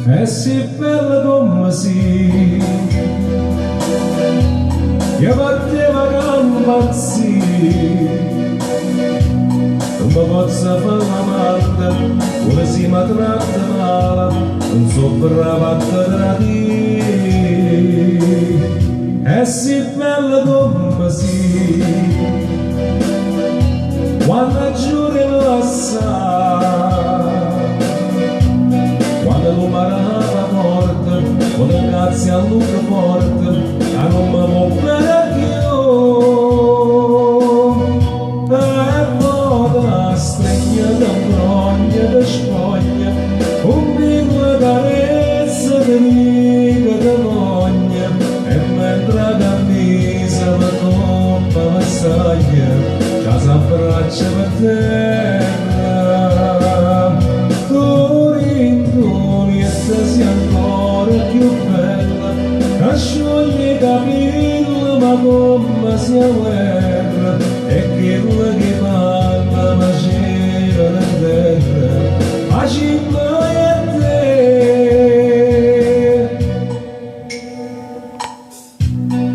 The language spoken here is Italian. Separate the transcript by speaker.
Speaker 1: è sì bella come sì, che batteva campazzi, non mi posso fare la matta, come si mi tratta male, non so brava a tradire, è sì bella come sì, quando giuri lo sa, quando lo marava morte, quando grazie a Luca morte, a non mi può bene più, e poi la stregna d'ambrogna, di spoglia, un piccolo carezza di mica di moglie, e mentre cammisa la coppa vassaglia, casa abbraccia per terra, Torintoni e se sia ancora più bella, che scioglie i capelli ma come sia guerra, e che parla ma c'era la terra,